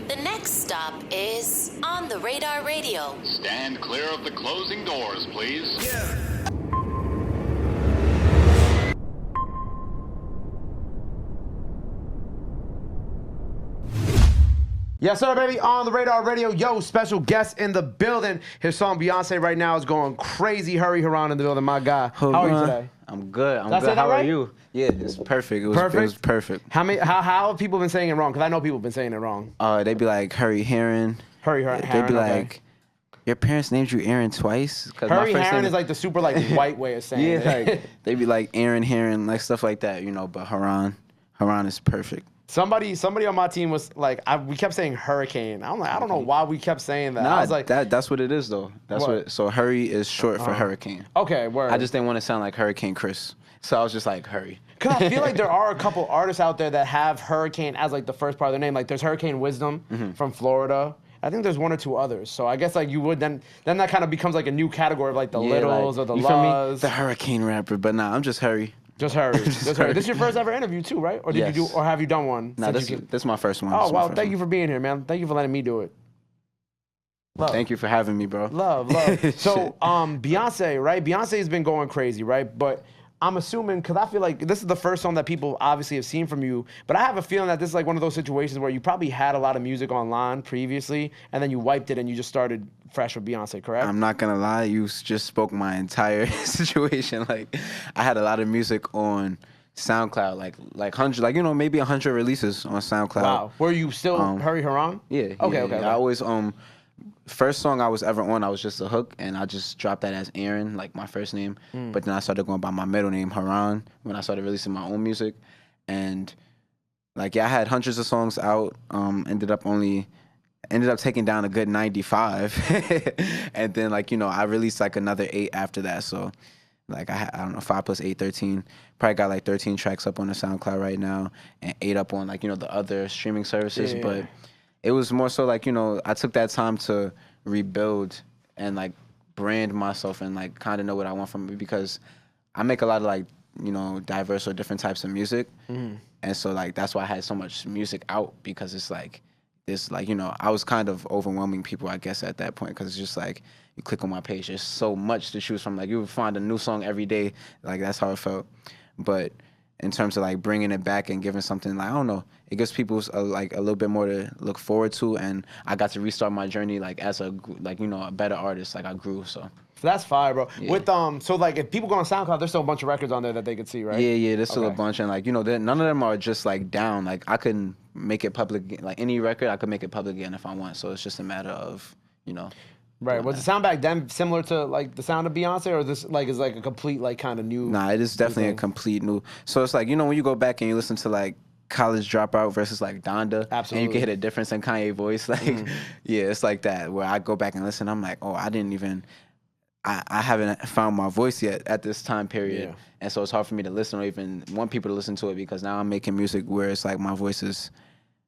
The next stop is On the Radar Radio. Stand clear of the closing doors, please. Yes, sir, baby. On the Radar Radio. Yo, special guest in the building. His song Beyonce right now is going crazy. Hurri Haran in the building, my guy. How are you today? I'm good. Did I say that How right? are you? Yeah, it's perfect. It was perfect. How have people been saying it wrong? Because I know people have been saying it wrong. They be like Hurri Haran. Hurri Haran. They be like, your parents named you Aaron twice? Hurri Haran is like the super white way of saying it. Yeah, like, they be like Aaron Haran, like stuff like that, you know. But Haran is perfect. Somebody on my team was like, we kept saying hurricane. I'm like, I don't know why we kept saying that. Nah, I was like, that's what it is though. That's what. So Hurri is short for hurricane. Okay, word. I just didn't want to sound like Hurricane Chris, so I was just like Hurri. Because I feel like there are a couple artists out there that have hurricane as like the first part of their name. Like there's Hurricane Wisdom from Florida. I think there's one or two others. So I guess like you would then that kind of becomes like a new category of like the Littles or the you feel me? Laws. The hurricane rapper, but nah, I'm just Hurri. Just Hurri. Just Hurri. This is your first ever interview too, right? Or did you do? Or have you done one? Nah, this is my first one. Oh wow! Thank you for being here, man. Thank you for letting me do it. Love. Thank you for having me, bro. Love. So, Beyonce, right? Beyonce's been going crazy, right? But I'm assuming, because I feel like this is the first song that people obviously have seen from you, but I have a feeling that this is like one of those situations where you probably had a lot of music online previously, and then you wiped it and you just started fresh with Beyonce, correct? I'm not gonna lie, you just spoke my entire situation. Like, I had a lot of music on SoundCloud, like 100, like, you know, maybe 100 releases on SoundCloud. Wow. Were you still Hurri Haran? Yeah. Okay. I always first song I was ever on, I was just a hook, and I just dropped that as Aaron, like my first name. But then I started going by my middle name, Haran, when I started releasing my own music. And like, yeah, I had hundreds of songs out. Ended up taking down a good 95. And then, like, you know, I released like another 8 after that. So like I don't know, 5 + 8, 13. Probably got like 13 tracks up on the SoundCloud right now, and 8 up on, like, you know, the other streaming services. Yeah. But it was more so like, you know, I took that time to rebuild and like brand myself and like kind of know what I want from it, because I make a lot of like, you know, diverse or different types of music. And so like that's why I had so much music out, because it's like this, like, you know, I was kind of overwhelming people, I guess, at that point, because it's just like you click on my page, there's so much to choose from. Like, you would find a new song every day. Like, that's how it felt. But in terms of like bringing it back and giving something, like, I don't know, it gives people like a little bit more to look forward to, and I got to restart my journey like as a, like, you know, a better artist. Like, I grew. So that's fire, bro. Yeah. With so like if people go on SoundCloud, there's still a bunch of records on there that they could see, right? Yeah, there's still a bunch, and like, you know, none of them are just like down. Like, I can make it public, like any record, I could make it public again if I want. So it's just a matter of, you know. Right. Was the sound back then similar to like the sound of Beyonce, or this like is like a complete like kind of new? Nah, it is definitely a complete new. So it's like, you know, when you go back and you listen to like College Dropout versus like Donda, absolutely, and you can hit a difference in Kanye's voice. Like, yeah, it's like that, where I go back and listen, I'm like, oh, I haven't found my voice yet at this time period. Yeah. And so it's hard for me to listen or even want people to listen to it, because now I'm making music where it's like my voice is,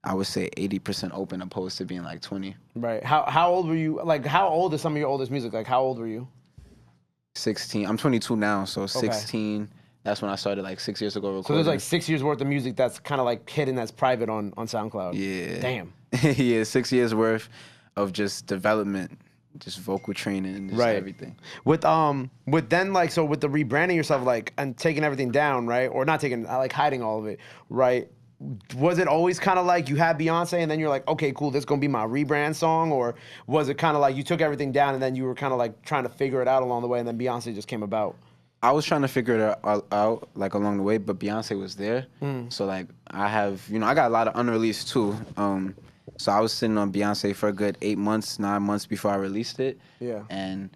I would say, 80% open, opposed to being like 20. Right. How old were you? Like, how old is some of your oldest music? Like, how old were you? 16. I'm 22 now, so 16. That's when I started, like 6 years ago recording. So there's like 6 years worth of music that's kind of like hidden, that's private on SoundCloud. Yeah. Damn. Yeah, 6 years worth of just development, just vocal training, and just everything. With then, like, so with the rebranding yourself, like, and taking everything down, right? Or not taking, like, hiding all of it, right? Was it always kind of like you had Beyonce and then you're like, okay, cool, this is going to be my rebrand song? Or was it kind of like you took everything down and then you were kind of like trying to figure it out along the way, and then Beyonce just came about? I was trying to figure it out like along the way, but Beyonce was there. So like I have, you know, I got a lot of unreleased too. So I was sitting on Beyonce for a good 8 months, 9 months before I released it. Yeah. And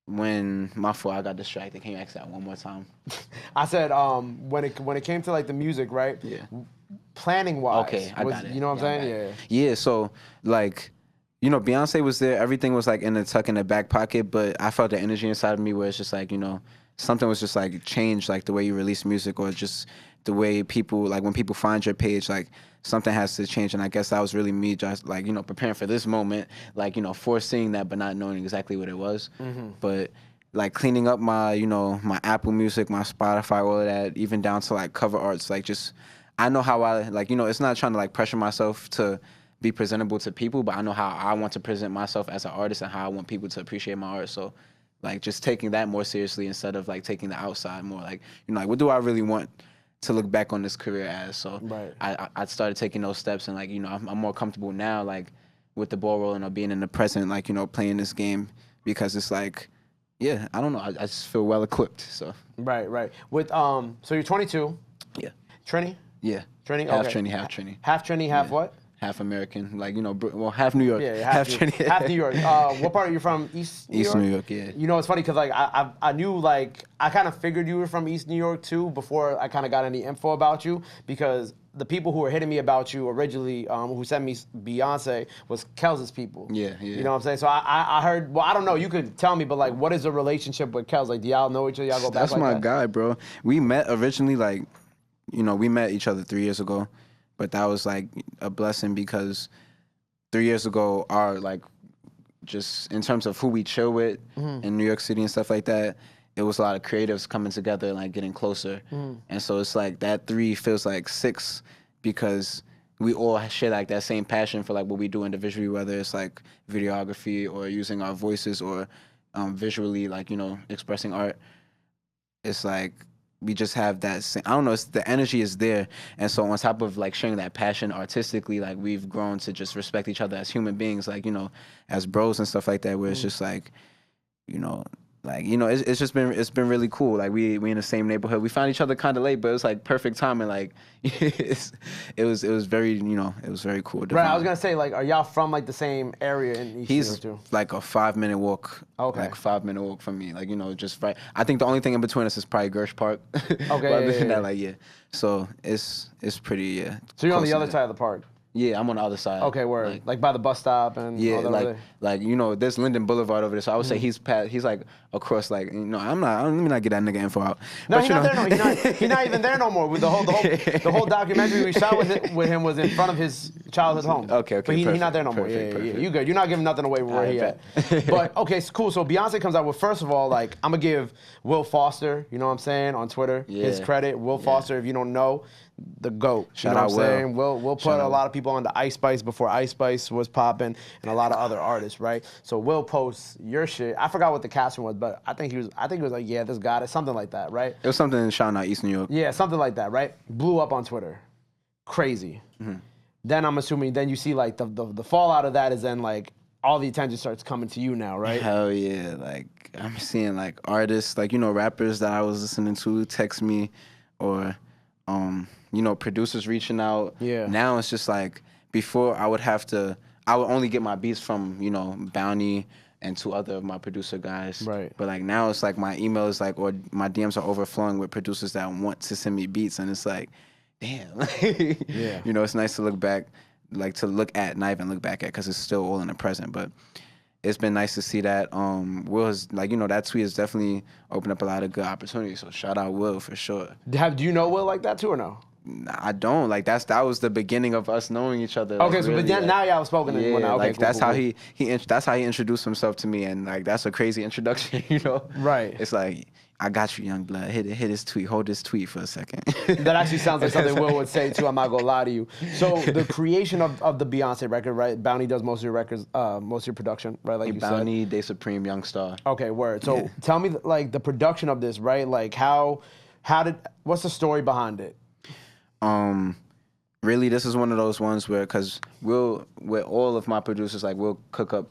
when my fault, I got distracted. Can you ask that one more time? I said when it came to like the music, right? Yeah. Planning wise. Okay, I got it. You know what I'm saying? Yeah. Yeah. So like, you know, Beyonce was there. Everything was like in the tuck in the back pocket, but I felt the energy inside of me where it's just like, you know, something was just like changed, like the way you release music, or just the way people, like when people find your page, like something has to change. And I guess that was really me just like, you know, preparing for this moment, like, you know, foreseeing that but not knowing exactly what it was. But like cleaning up my, you know, my Apple Music, my Spotify, all of that, even down to like cover arts, like just, I know how I like, it's not trying to like pressure myself to be presentable to people, but I know how I want to present myself as an artist and how I want people to appreciate my art. So like just taking that more seriously instead of like taking the outside more like, like what do I really want to look back on this career as? So I started taking those steps and like, I'm more comfortable now like with the ball rolling or being in the present, like, playing this game because it's like, yeah, I don't know. I just feel well equipped. So Right. With so you're 22. Yeah. Trini? Yeah. Trini? Half Okay. Trini, half Trini. Half Trini, half what? Half American, like half New York. Yeah, half Trini. half New York. What part are you from? East New York? East New York, yeah. It's funny because like I knew like I kind of figured you were from East New York too before I kind of got any info about you because the people who were hitting me about you originally, who sent me Beyonce, was Kelz2Busy people. Yeah. You know what I'm saying? So I heard. Well, I don't know. You could tell me, but like, what is the relationship with Kelz? Like, do y'all know each other? Y'all go back? That's like my that? guy, bro. We met originally like, we met each other 3 years ago, but that was like a blessing because 3 years ago, our like, just in terms of who we chill with in New York City and stuff like that, it was a lot of creatives coming together and like getting closer. And so it's like that 3 feels like 6 because we all share like that same passion for like what we do individually, whether it's like videography or using our voices or visually like, expressing art. It's like we just have that same, I don't know, the energy is there. And so on top of like sharing that passion artistically, like we've grown to just respect each other as human beings, like, as bros and stuff like that, where it's just like, it's been really cool. Like we in the same neighborhood. We found each other kind of late, but it was like perfect timing. Like it was very, it was very cool. Right, I was gonna say, like, are y'all from like the same area in East New York He's too? like a 5-minute walk. Okay. Like a 5-minute walk from me. Like, just right. I think the only thing in between us is probably Gersh Park. Okay. But other than that, like, yeah. So it's pretty, yeah. So you're on the close other to side of the park. Yeah, I'm on the other side. Okay, word. Like by the bus stop and Yeah, all that over like there's Linden Boulevard over there. So I would say he's like across like let me not get that nigga info out. No, But, he's not there. No, he's not even there no more. With the whole documentary we shot with him was in front of his childhood home. Okay, But he's not there no more. perfect, Yeah. perfect. You good? You're not giving nothing away where he at. But okay, it's cool. So Beyonce comes out with, first of all, like I'm gonna give Will Foster, you know what I'm saying, on Twitter, his Yeah. credit. Will Foster, if you don't know, the GOAT. Shout you know out what I'm saying? We'll put Shout a out. lot of people on the Ice Spice before Ice Spice was popping, and a lot of other artists, right? So Will posts your shit. I forgot what the caption was, but I think it was like, yeah, this got it, something like that, right? It was something in shouting out East New York. Yeah, something like that, right? Blew up on Twitter. Crazy. Then I'm assuming then you see like the fallout of that is then like all the attention starts coming to you now, right? Hell yeah. Like I'm seeing like artists, like, rappers that I was listening to text me or producers reaching out. Yeah. Now it's just like before I would only get my beats from, Bounty and 2 other of my producer guys. Right. But like now it's like my email is like, or my DMs are overflowing with producers that want to send me beats, and it's like, damn. Yeah. It's nice to look back, like to look at, not even look back at, because it's still all in the present. But it's been nice to see that. Will's like, that tweet has definitely opened up a lot of good opportunities. So shout out Will for sure. Do you know Will like that too or no? Nah, I don't. Like that was the beginning of us knowing each other. Okay, like, so really, but then like, now y'all have spoken. yeah, Well, now, okay, like cool, that's cool, how cool. that's how he introduced himself to me, and like that's a crazy introduction, Right. It's like, I got you, young blood. Hit his tweet. Hold his tweet for a second. That actually sounds like something Will would say too. I'm not gonna lie to you. So the creation of the Beyonce record, right? Bounty does most of your records, most of your production, right? Like you Bounty, Day Supreme, Young Star. Okay, word. So Yeah. tell me like the production of this, right? Like what's the story behind it? Really, this is one of those ones where, because with all of my producers, like we'll cook up,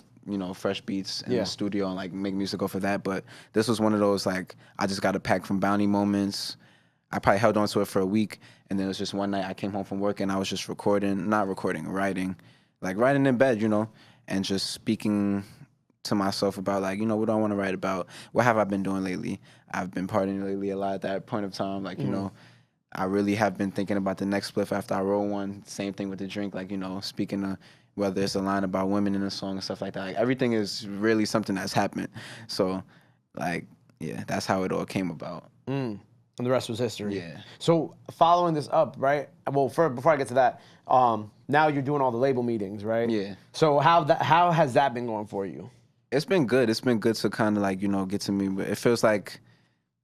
fresh beats in Yeah. the studio and like make music off of that. But this was one of those, like, I just got a pack from Bounty moments. I probably held on to it for a week, and then it was just one night I came home from work and I was just writing, like writing in bed, and just speaking to myself about like, what do I want to write about? What have I been doing lately? I've been partying lately a lot at that point of time, like, I really have been thinking about the next spliff after I roll one. Same thing with the drink, like, speaking to whether it's a line about women in a song and stuff like that. Like, everything is really something that's happened. So, like, yeah, that's how it all came about. And the rest was history. Yeah. So following this up, right? Well, before I get to that, now you're doing all the label meetings, right? Yeah. So how has that been going for you? It's been good. It's been good to kind of like, get to me. But it feels like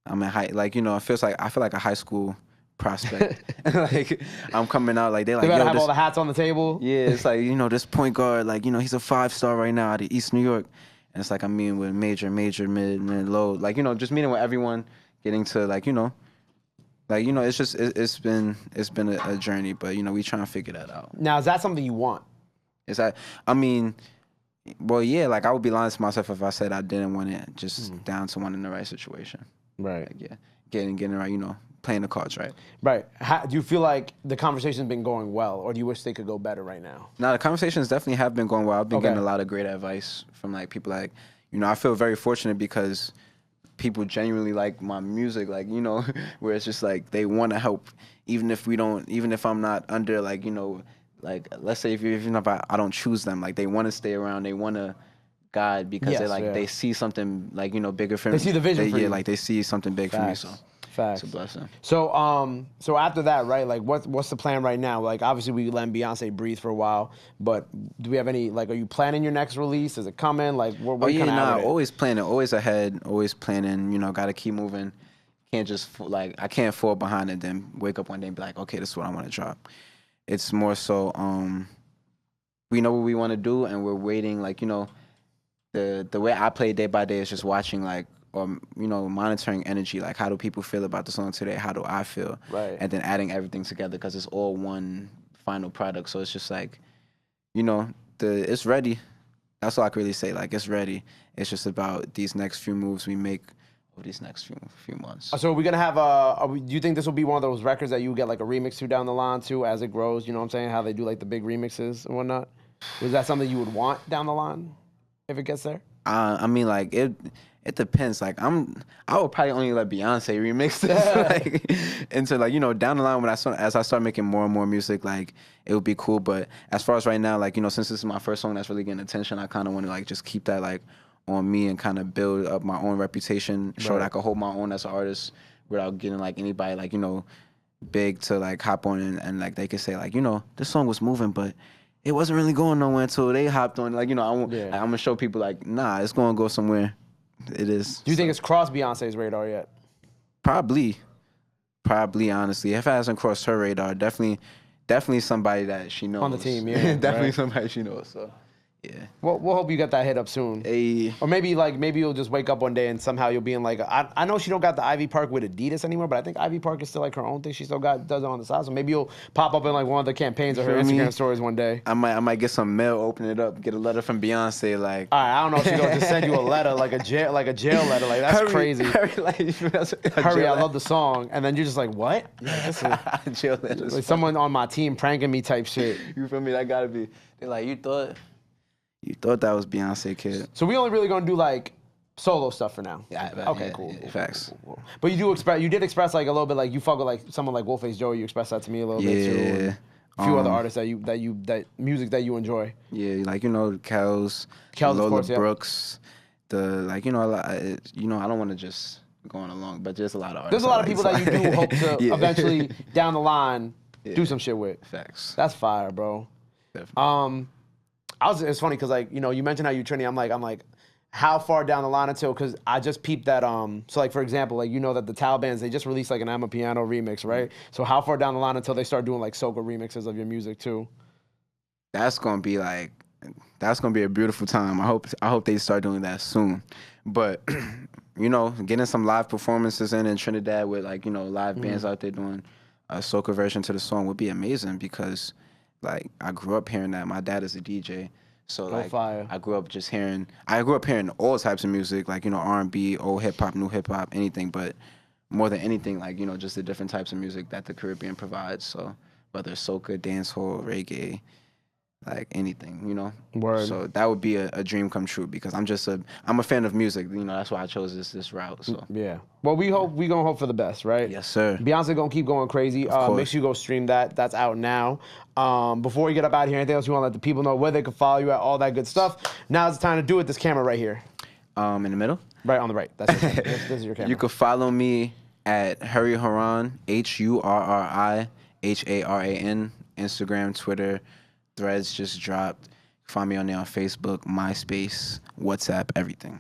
I'm at I feel like a high school prospect. Like I'm coming out like they're like, They gotta yo, have this, all the hats on the table. yeah, it's like, you know, this point guard, like, you know, he's a 5-star right now out of East New York. And it's like I'm meeting with major, mid, low. Like, you know, just meeting with everyone, getting to like, you know, it's just it's been a journey, but you know, we trying to figure that out. Now, is that something you want? Is that I mean, well, yeah, like I would be lying to myself if I said I didn't want it, just down to one in the right situation. Right. Like, yeah, getting it right, you know, playing the cards right. Right. Do you feel like the conversation's been going well, or do you wish they could go better right now? Now, the conversations definitely have been going well. I've been Okay. getting a lot of great advice from like people like, you know, I feel very fortunate because people genuinely like my music, like, you know, where it's just like they want to help, even if I'm not under, like, you know, like, let's say even if I don't choose them, like they want to stay around, they want to guide because Yes, they like yeah. they see something like, you know, bigger for me. They see the vision for yeah, you. like they see something big for me, so Facts. it's a blessing. So, so after that, right? Like, what's the plan right now? Like, obviously, we let Beyonce breathe for a while, but do we have any? Like, are you planning your next release? Is it coming? Like, what? Oh yeah, kind of nah, always planning, always ahead, always planning. You know, gotta keep moving. Can't just like I can't fall behind and then wake up one day and be like, okay, this is what I want to drop. It's more so we know what we want to do and we're waiting. Like, you know, the way I play day by day is just watching, like, or, you know, monitoring energy. Like, how do people feel about the song today? How do I feel? Right. And then adding everything together because it's all one final product. So it's just like, you know, it's ready. That's all I can really say. Like, it's ready. It's just about these next few moves we make over these next few months. So are we gonna have do you think this will be one of those records that you get like a remix to down the line too as it grows? You know what I'm saying? How they do like the big remixes and whatnot. Was that something you would want down the line if it gets there? I mean, like it depends. Like I would probably only let Beyonce remix this, like, into like, you know, down the line as I start making more and more music, like it would be cool. But as far as right now, like, you know, since this is my first song that's really getting attention, I kind of want to like just keep that like on me and kind of build up my own reputation, show that I can hold my own as an artist without getting like anybody like, you know, big to like hop on and like they could say like, you know, this song was moving, but it wasn't really going nowhere until they hopped on. Like, you know, I'm gonna show people like, nah, it's gonna go somewhere. It is. Do you think it's crossed Beyonce's radar yet? Probably, honestly. If it hasn't crossed her radar, definitely somebody that she knows. On the team, yeah. Definitely right? somebody she knows, so, yeah. Well, we'll hope you get that hit up soon. Hey. Or maybe you'll just wake up one day and somehow you'll be in like I know she don't got the Ivy Park with Adidas anymore, but I think Ivy Park is still like her own thing. She still does it on the side. So maybe you'll pop up in like one of the campaigns of her feel me? Instagram stories one day. I might get some mail, open it up, get a letter from Beyonce, like. All right, I don't know if she's gonna just send you a letter, like a jail letter. Like that's crazy. Hurry, I love the song, and then you're just like, what? Like, this is, Jail letters. like someone on my team pranking me type shit. You feel me? That gotta be. They're like, you thought that was Beyonce, kid. So we only really gonna do like solo stuff for now. Yeah. Okay, yeah, cool. yeah, Cool, facts. cool. But you did express like a little bit like you fuck with like someone like Wolfface Joe. You expressed that to me a little bit too. And a few other artists that music that you enjoy. Yeah, like, you know, Kelz, Kelz, Lola of course, yeah. Brooks, like, you know, a lot, you know, I don't want to just go on along, but there's a lot of artists. There's a lot of people that you do hope to Yeah. eventually down the line do some shit with. Facts. That's fire, bro. Definitely. It's funny because like, you know, you mentioned how you Trini. I'm like, how far down the line until? Because I just peeped that. So like for example, like you know that the Taliban's they just released like an I'm a Piano remix, right? So how far down the line until they start doing like soca remixes of your music too? That's gonna be a beautiful time. I hope they start doing that soon. But you know, getting some live performances in Trinidad with like, you know, live bands out there doing a soca version to the song would be amazing because like I grew up hearing that. My dad is a DJ. So like fire. I grew up hearing all types of music, like, you know, R&B, old hip hop, new hip hop, anything, but more than anything, like, you know, just the different types of music that the Caribbean provides. So whether it's soca, dancehall, reggae, like anything, you know. Word. So that would be a dream come true because I'm a fan of music. You know, that's why I chose this route. So Yeah. Well, we gonna hope for the best, right? yes, sir. Beyonce gonna keep going crazy. course. Make sure you go stream that. That's out now. Before we get up out of here, anything else you want to let the people know where they can follow you at, all that good stuff. Now's the time to do it. This camera right here, In the middle. right on the right. That's this is your camera. You can follow me at Hurri Haran, HurriHaran, Instagram, Twitter, Threads just dropped. Find me on there on Facebook, MySpace, WhatsApp, everything.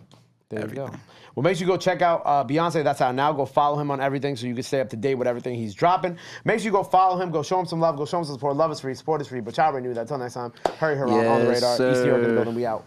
There everything. you go. Well, make sure you go check out Beyonce. That's out now. Go follow him on everything so you can stay up to date with everything he's dropping. Make sure you go follow him. Go show him some love. Go show him some support. Love is free. Support is free. But y'all already knew that. Until next time, Hurri Haran on the radar. Yes, East New York in the sir. building. We out.